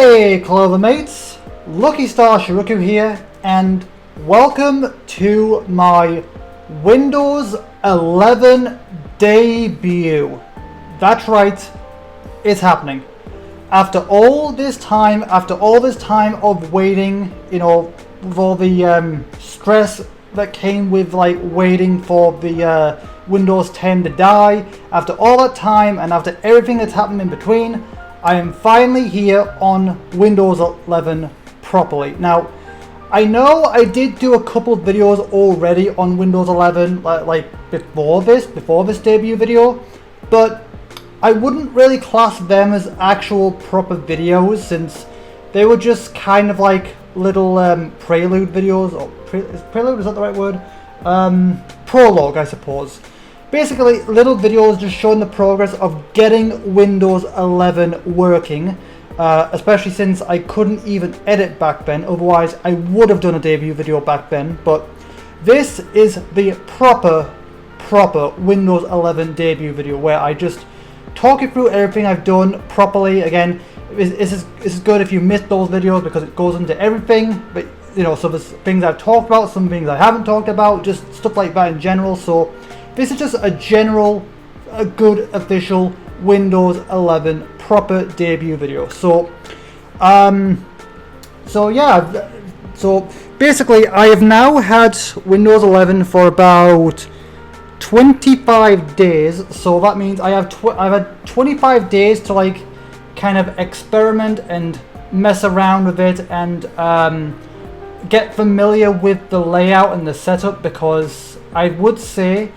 Hey Clovermates, Lucky Star Shi-Roku here, and welcome to my Windows 11 debut. That's right, it's happening. After all this time of waiting, you know, with all the stress that came with like waiting for the Windows 10 to die, after all that time and after everything that's happened in between, I am finally here on Windows 11 properly. Now, I know I did do a couple of videos already on Windows 11, like before this debut video, but I wouldn't really class them as actual proper videos since they were just kind of like little prelude videos, or prelude, is that the right word? Prologue, I suppose. Basically, little videos just showing the progress of getting Windows 11 working, especially since I couldn't even edit back then, otherwise I would have done a debut video back then, but this is the proper Windows 11 debut video where I just talk you through everything I've done properly. Again, this is good if you missed those videos because it goes into everything, but you know, so there's things I've talked about, some things I haven't talked about, just stuff like that in general. So this is just a good official Windows 11 proper debut video. So so basically I have now had Windows 11 for about 25 days. So that means I've had 25 days to like kind of experiment and mess around with it and get familiar with the layout and the setup, because I would say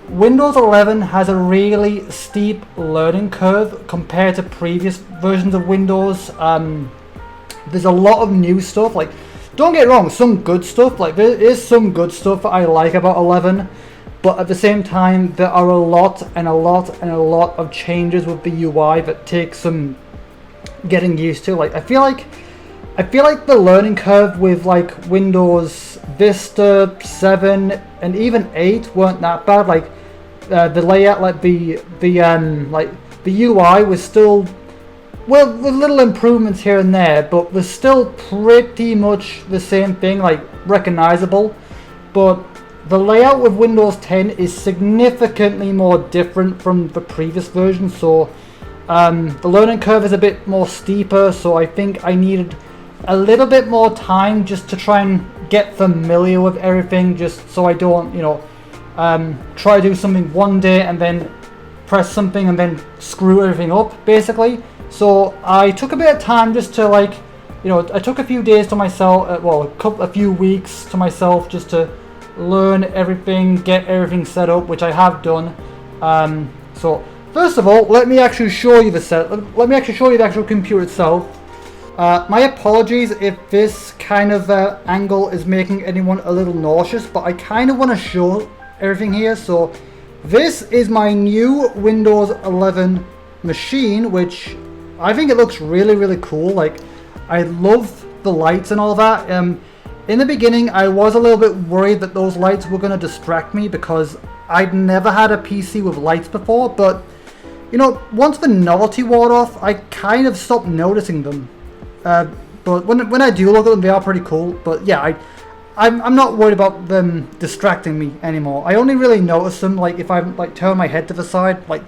Windows 11 has a really steep learning curve compared to previous versions of Windows. There's a lot of new stuff, like, don't get it wrong, some good stuff, like there is some good stuff that I like about 11, but at the same time there are a lot of changes with the UI that take some getting used to. Like I feel like the learning curve with like Windows Vista 7 and even 8 weren't that bad. Like the layout, like the UI was still, well, with little improvements here and there, but was still pretty much the same thing, like recognizable. But the layout with Windows 10 is significantly more different from the previous version, so the learning curve is a bit more steeper, so I think I needed a little bit more time just to try and get familiar with everything, just so I don't, you know, try to do something one day and then press something and then screw everything up, basically. So I took a bit of time just to, like, you know, I took a few days to myself, a few weeks to myself just to learn everything, get everything set up, which I have done. So first of all, let me actually show you the actual computer itself. My apologies if this kind of angle is making anyone a little nauseous, but I kind of want to show everything here. So this is my new Windows 11 machine, which I think it looks really cool. Like, I love the lights and all that. In the beginning I was a little bit worried that those lights were going to distract me because I'd never had a PC with lights before, but you know, once the novelty wore off, I kind of stopped noticing them. But when I do look at them, they are pretty cool. But yeah, I'm not worried about them distracting me anymore. I only really notice them like if I like turn my head to the side. Like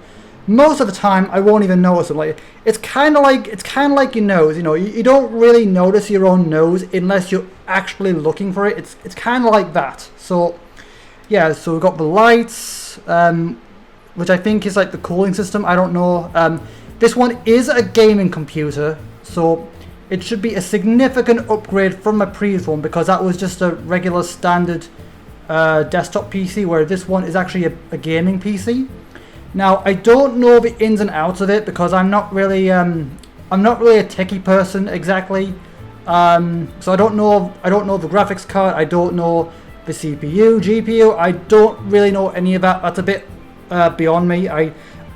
most of the time, I won't even notice them. Like it's kind of like your nose. You know, you don't really notice your own nose unless you're actually looking for it. It's kind of like that. So yeah, so we've got the lights, which I think is like the cooling system. I don't know. This one is a gaming computer, so it should be a significant upgrade from my previous one, because that was just a regular standard desktop PC, where this one is actually a gaming PC. Now, I don't know the ins and outs of it because I'm not really a techie person exactly. So I don't know the graphics card. I don't know the CPU, GPU. I don't really know any of that. That's a bit beyond me.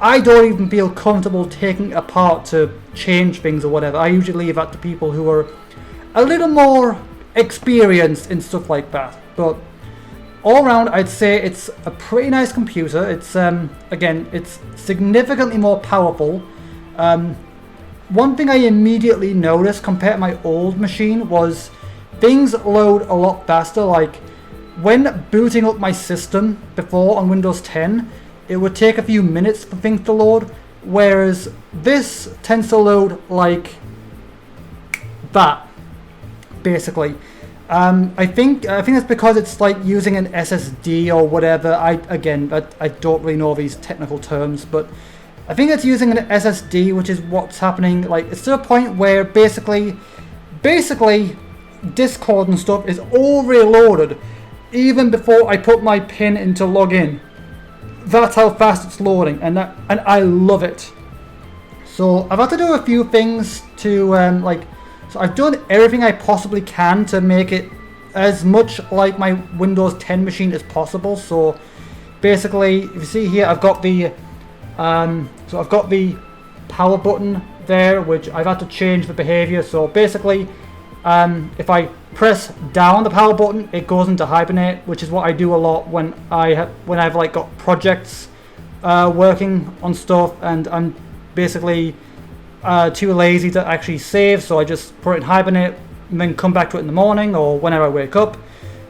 I don't even feel comfortable taking it apart to change things or whatever. I usually leave that to people who are a little more experienced in stuff like that. But all around, I'd say it's a pretty nice computer. It's again, it's significantly more powerful. one thing I immediately noticed compared to my old machine was things load a lot faster. Like when booting up my system before on Windows 10, it would take a few minutes for things to load, whereas this tends to load like that, basically. I think it's because it's like using an SSD or whatever. I don't really know these technical terms, but I think it's using an SSD, which is what's happening. Like it's to a point where basically Discord and stuff is all reloaded even before I put my pin in to log in. That's how fast it's loading, and I love it. So I've had to do a few things to so I've done everything I possibly can to make it as much like my Windows 10 machine as possible. So basically, if you see here, I've got the power button there, which I've had to change the behavior. So basically, if I press down the power button, it goes into hibernate, which is what I do a lot when I've like got projects working on stuff and I'm basically too lazy to actually save, so I just put it in hibernate and then come back to it in the morning or whenever I wake up.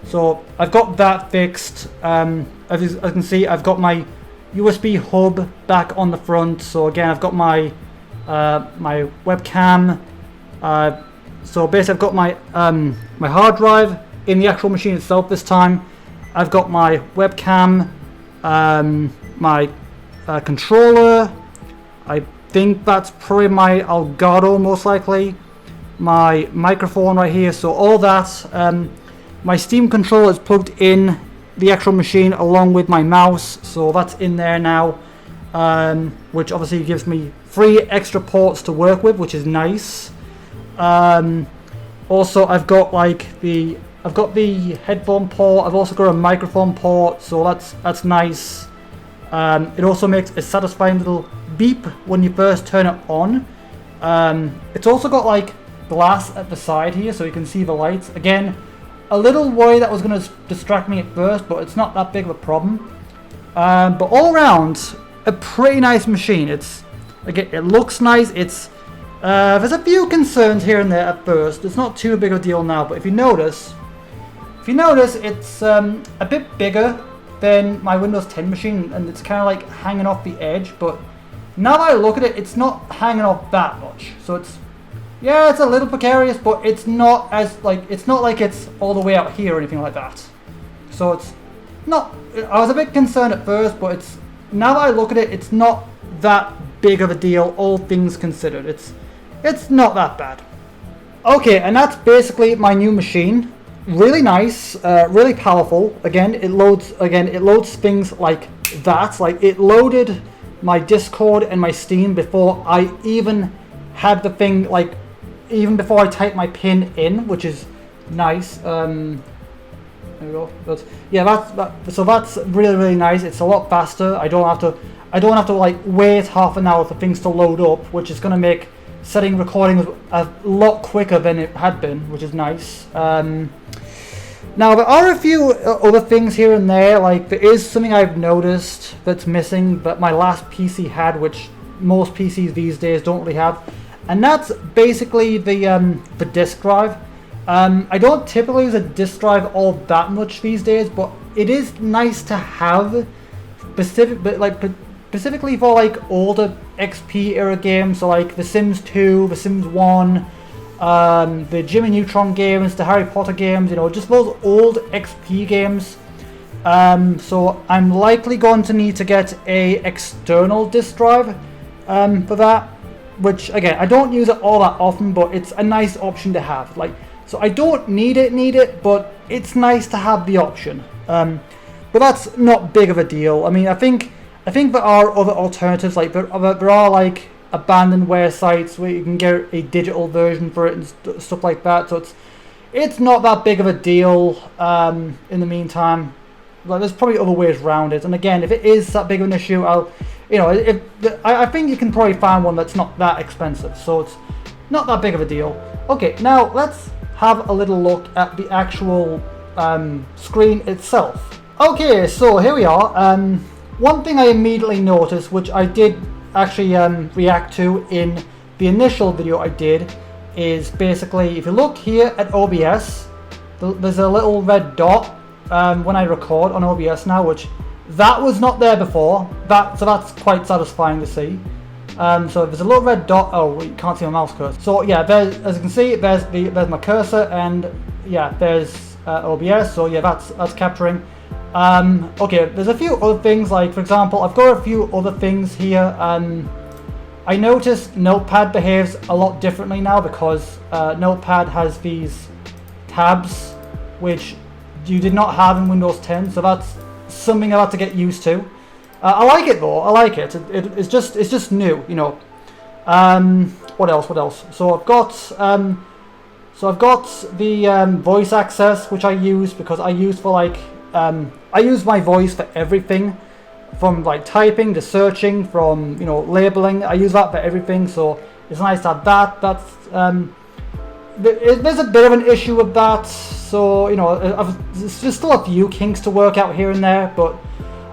So I've got that fixed. As you can see, I've got my USB hub back on the front. So again, I've got my my webcam. So basically, I've got my my hard drive in the actual machine itself this time. I've got my webcam, my controller. I think that's probably my Elgato most likely. My microphone right here. So all that. My Steam controller is plugged in the actual machine along with my mouse. So that's in there now, which obviously gives me 3 extra ports to work with, which is nice. Also, I've got the headphone port. I've also got a microphone port, so that's nice. It also makes a satisfying little beep when you first turn it on. It's also got like glass at the side here, so you can see the lights. Again, a little worry that was going to distract me at first, but it's not that big of a problem. But all around, a pretty nice machine. It looks nice. There's a few concerns here and there at first. It's not too big of a deal now, but if you notice, it's a bit bigger than my Windows 10 machine, and it's kind of like hanging off the edge. But now that I look at it, it's not hanging off that much. So it's a little precarious, but it's not like it's all the way out here or anything like that. So it's not. I was a bit concerned at first, but now that I look at it, it's not that big of a deal, all things considered. It's not that bad. Okay, and that's basically my new machine. Really nice, really powerful. Again, it loads things like that. Like it loaded my Discord and my Steam before I even had the thing, like even before I typed my pin in, which is nice. There we go. So that's really, really nice. It's a lot faster. I don't have to like wait half an hour for things to load up, which is going to make setting recording a lot quicker than it had been, which is nice. Now there are a few other things here and there. Like there is something I've noticed that's missing that my last PC had, which most PCs these days don't really have, and that's basically the disk drive. I don't typically use a disk drive all that much these days, but it is nice to have specifically for like older XP era games, so like The Sims 2, The Sims 1, the Jimmy Neutron games, the Harry Potter games, just those old XP games. So I'm likely going to need to get a external disk drive for that, which again, I don't use it all that often, but it's a nice option to have. So I don't need it, but it's nice to have the option. But that's not big of a deal. I mean, I think there are other alternatives. Like there are like abandonware sites where you can get a digital version for it and stuff like that. So it's not that big of a deal. In the meantime, there's probably other ways around it. And again, if it is that big of an issue, I think you can probably find one that's not that expensive. So it's not that big of a deal. Okay, now let's have a little look at the actual screen itself. Okay, so here we are. One thing I immediately noticed, which I did actually react to in the initial video I did is basically, if you look here at OBS, there's a little red dot when I record on OBS now, which that was not there before. So that's quite satisfying to see. So there's a little red dot. Oh, you can't see my mouse cursor. So yeah, as you can see, there's my cursor, and yeah, there's OBS. So yeah, that's capturing. Okay, there's a few other things, like for example, I've got a few other things here. I noticed Notepad behaves a lot differently now because Notepad has these tabs which you did not have in Windows 10, so that's something I have to get used to. I like it though. I like it. It's just new, you know. What else? So I've got the voice access, which I use because I use for like I use my voice for everything, from like typing to searching, from labeling. I use that for everything, so it's nice to have that. That's there's a bit of an issue with that, so there's still a few kinks to work out here and there, but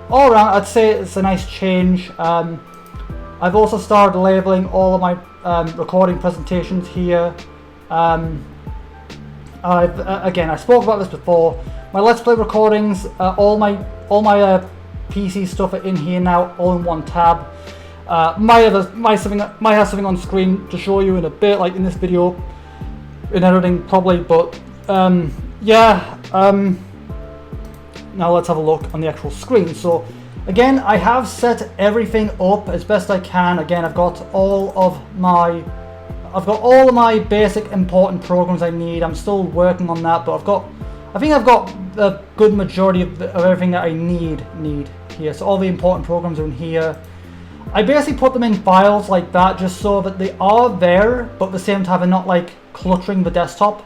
all around I'd say it's a nice change. I've also started labeling all of my recording presentations here. Again, I spoke about this before. My Let's Play recordings, all my PC stuff are in here now, all in one tab. Might have something on screen to show you in a bit, like in this video, in editing probably. But yeah. Now let's have a look on the actual screen. So again, I have set everything up as best I can. Again, I've got all of my basic important programs I need. I'm still working on that, but I think I've got a good majority of everything that I need here. So all the important programs are in here. I basically put them in files like that just so that they are there, but at the same time they're not like cluttering the desktop.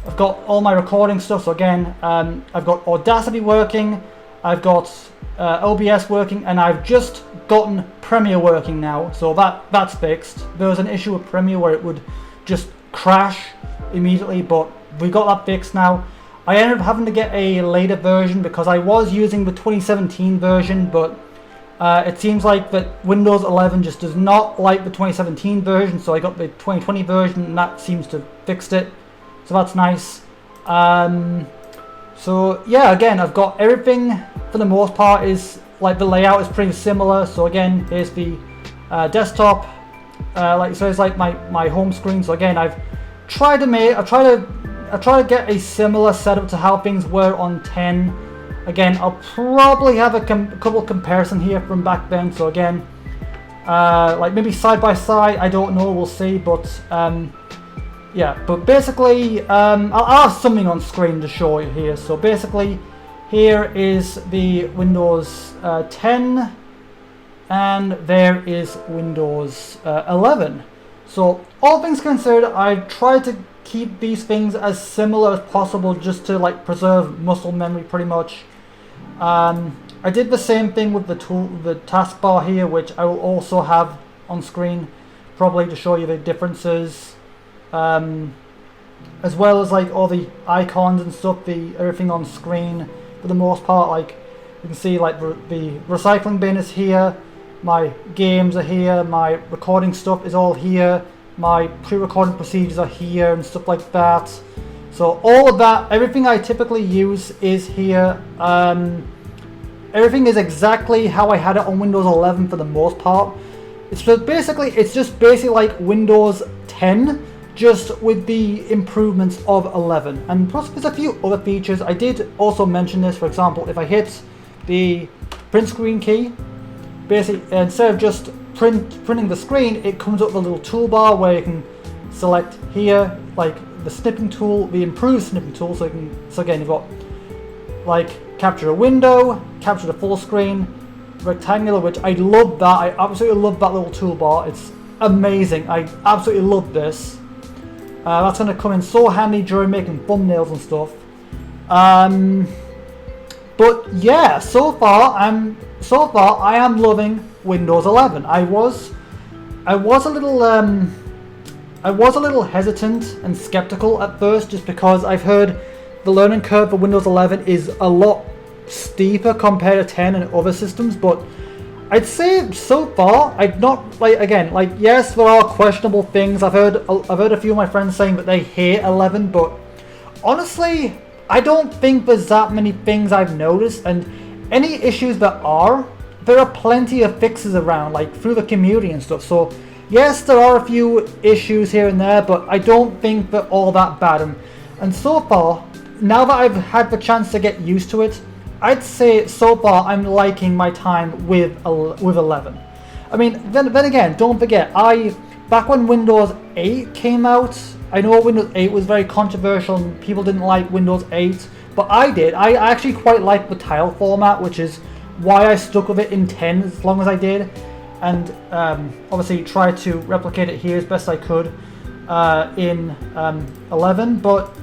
I've got all my recording stuff. So again, I've got Audacity working, I've got OBS working, and I've just gotten Premiere working now. So that's fixed. There was an issue with Premiere where it would just crash immediately, but we got that fixed now. I ended up having to get a later version because I was using the 2017 version, but it seems like that Windows 11 just does not like the 2017 version, so I got the 2020 version, and that seems to have fixed it. So that's nice. So yeah, again, I've got everything for the most part. Is like the layout is pretty similar. So again, here's the desktop. So it's like my home screen. So again, I've tried to get a similar setup to how things were on 10. Again, I'll probably have a couple comparison here from back then. So again, like maybe side by side, I don't know, we'll see. But yeah, but basically, I'll have something on screen to show you here. So basically, here is the Windows 10, and there is Windows 11. So all things considered, I've tried to keep these things as similar as possible, just to like preserve muscle memory pretty much. I did the same thing with the taskbar here, which I will also have on screen, probably to show you the differences. As well as like all the icons and stuff, everything on screen for the most part. Like you can see, like the recycling bin is here, my games are here, my recording stuff is all here, my pre-recording procedures are here and stuff like that. So all of that, everything I typically use is here. Everything is exactly how I had it on Windows 11 for the most part. It's just basically like Windows 10, just with the improvements of 11. And plus there's a few other features. I did also mention this. For example, if I hit the print screen key, basically instead of just printing the screen, it comes up with a little toolbar where you can select here, like the snipping tool, the improved snipping tool. So again, you've got like capture a window, capture the full screen, rectangular, which I love that. I absolutely love that little toolbar. It's amazing. I absolutely love this. That's going to come in so handy during making thumbnails and stuff. But yeah, so far I am loving Windows 11. I was a little hesitant and skeptical at first, just because I've heard the learning curve for Windows 11 is a lot steeper compared to 10 and other systems. But I'd say so far I've not, like, again, like, yes, there are questionable things. I've heard a few of my friends saying that they hate 11, but honestly, I don't think there's that many things I've noticed, and any issues that are, there are plenty of fixes around, like through the community and stuff. So yes, there are a few issues here and there, but I don't think they're all that bad. And so far, now that I've had the chance to get used to it, I'd say so far I'm liking my time with 11. I mean, then again, don't forget, back when Windows 8 came out, I know Windows 8 was very controversial and people didn't like Windows 8, but I did. I actually quite liked the tile format, which is why I stuck with it in 10 as long as I did, and obviously tried to replicate it here as best I could in 11. But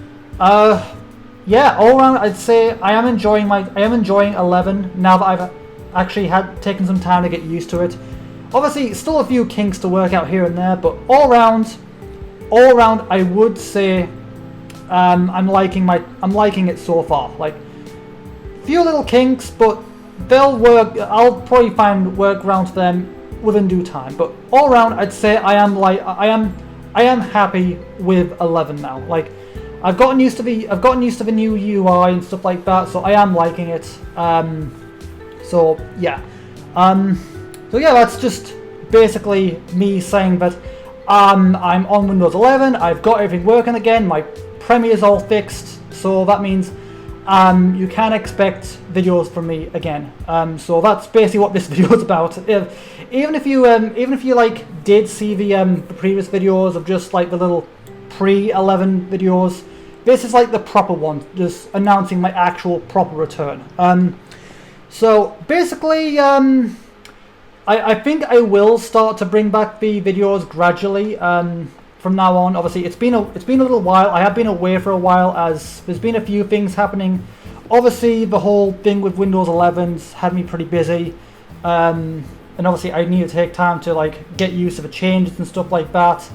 yeah, all around I'd say I am enjoying 11 now that I've actually taken some time to get used to it. Obviously, still a few kinks to work out here and there, but all around I would say I'm liking it so far. Like, few little kinks, but they'll work. I'll probably find workarounds for them within due time. But all around, I'd say I am happy with 11 now. Like, I've gotten used to the new UI and stuff like that, so I am liking it. So yeah, that's just basically me saying that I'm on Windows 11. I've got everything working again. My Premiere's all fixed, so that means you can expect videos from me again. So that's basically what this video is about. Even if you like did see the previous videos of just like the little pre-11 videos, this is like the proper one, just announcing my actual proper return. So basically, I think I will start to bring back the videos gradually from now on. Obviously, it's been a little while. I have been away for a while as there's been a few things happening. Obviously, the whole thing with Windows 11's had me pretty busy, and obviously I need to take time to like get used to the changes and stuff like that.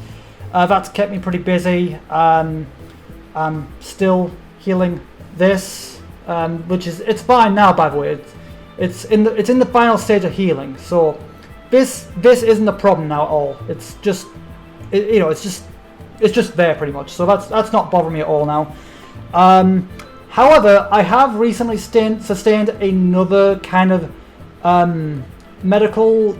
That's kept me pretty busy. I'm still healing this, which is, it's fine now, by the way. It's in the final stage of healing, so this isn't a problem now at all. It's just it's just there pretty much. So that's not bothering me at all now. However, I have recently sustained another kind of medical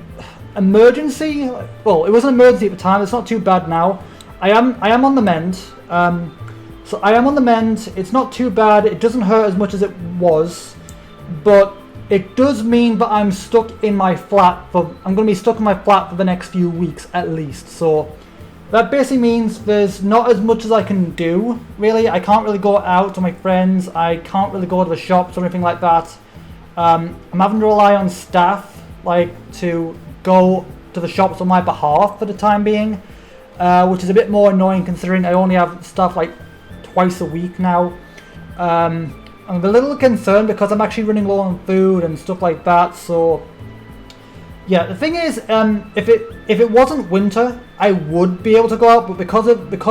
emergency. Well, it was an emergency at the time. It's not too bad now. I am on the mend. So I am on the mend. It's not too bad. It doesn't hurt as much as it was, but it does mean that I'm stuck in my flat I'm going to be stuck in my flat for the next few weeks at least. So that basically means there's not as much as I can do, really. I can't really go out to my friends. I can't really go to the shops or anything like that. I'm having to rely on staff, like, to go to the shops on my behalf for the time being, which is a bit more annoying considering I only have stuff like twice a week now. I'm a little concerned because I'm actually running low on food and stuff like that. So yeah, the thing is, if it wasn't winter, I would be able to go out, but because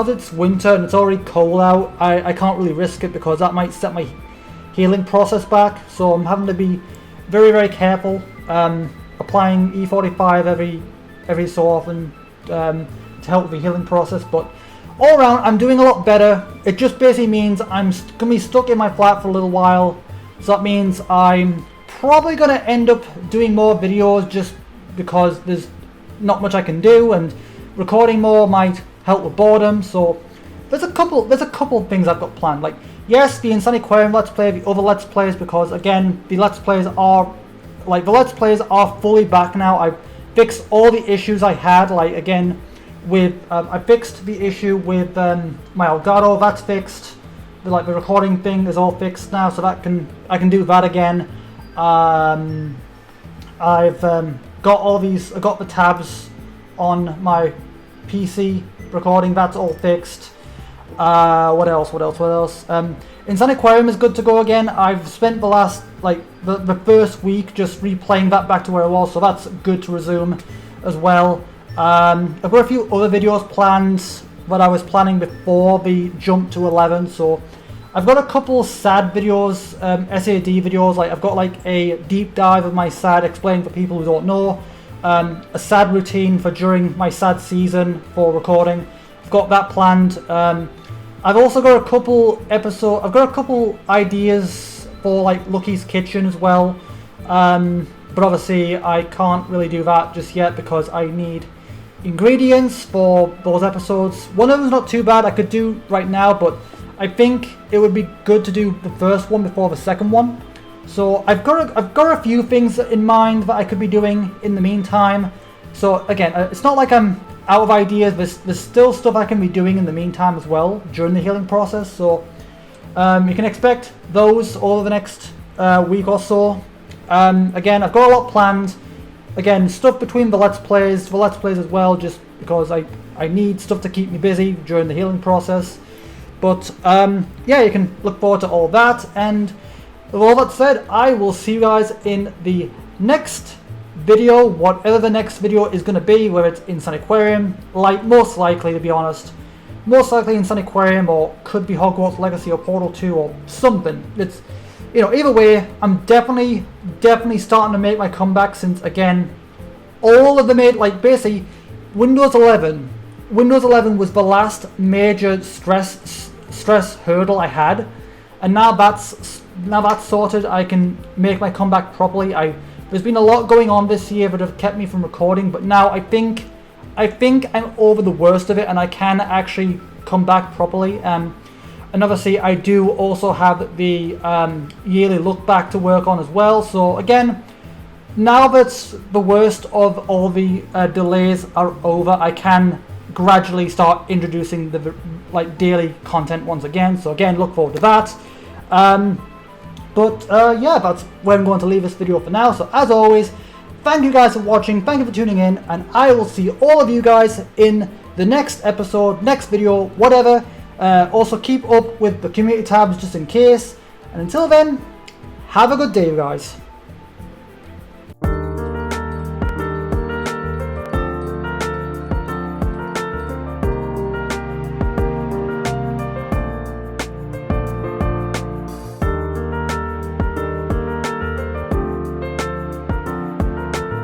it's winter and it's already cold out, I can't really risk it because that might set my healing process back. So I'm having to be very, very careful, applying E45 every so often to help with the healing process. But all around, I'm doing a lot better. It just basically means I'm going to be stuck in my flat for a little while. So that means I'm probably going to end up doing more videos just because there's not much I can do, and recording more might help with boredom. So there's a couple of things I've got planned. Like, yes, the Insane Aquarium Let's Play, the other Let's Plays, because again, the Let's Plays are fully back now. I've fixed all the issues I had. Like, again, with I fixed the issue with my Elgato. That's fixed. The recording thing is all fixed now, so I can do that again. I've got all these. I got the tabs on my PC recording. That's all fixed. What else? Insane Aquarium is good to go again. I've spent the last the first week just replaying that back to where I was, so that's good to resume as well. I've got a few other videos planned that I was planning before the jump to 11, so I've got a couple SAD videos, SAD videos. Like I've got like a deep dive of my SAD explained for people who don't know. A SAD routine for during my SAD season for recording. I've got that planned. I've also got a couple I've got a couple ideas for like Lucky's Kitchen as well. But obviously I can't really do that just yet because I need ingredients for those episodes. One of them's not too bad I could do right now, but I think it would be good to do the first one before the second one. So I've got a few things in mind that I could be doing in the meantime. So again, it's not like I'm out of ideas. There's still stuff I can be doing in the meantime as well during the healing process. So you can expect those over the next week or so. Again, I've got a lot planned. Again, stuff between the Let's Plays as well, just because I need stuff to keep me busy during the healing process. But yeah, you can look forward to all that. And with all that said, I will see you guys in the next video, whatever the next video is going to be, whether it's in Saniquarium, like most likely, to be honest, most likely in Saniquarium, or could be Hogwarts Legacy or Portal 2 or something. It's, you know, either way, I'm definitely starting to make my comeback, since again, all of the like basically Windows 11 was the last major stress hurdle I had, and now that's sorted. I can make my comeback properly. There's been a lot going on this year that have kept me from recording, but now I think I'm over the worst of it, and I can actually come back properly. And obviously I do also have the yearly look back to work on as well. So again, now that the worst of all the delays are over, I can gradually start introducing the like daily content once again. So again, look forward to that. Yeah, that's where I'm going to leave this video for now. So as always, thank you guys for watching, thank you for tuning in, and I will see all of you guys in the next episode, next video, whatever. Also keep up with the community tabs just in case. And until then, have a good day, guys.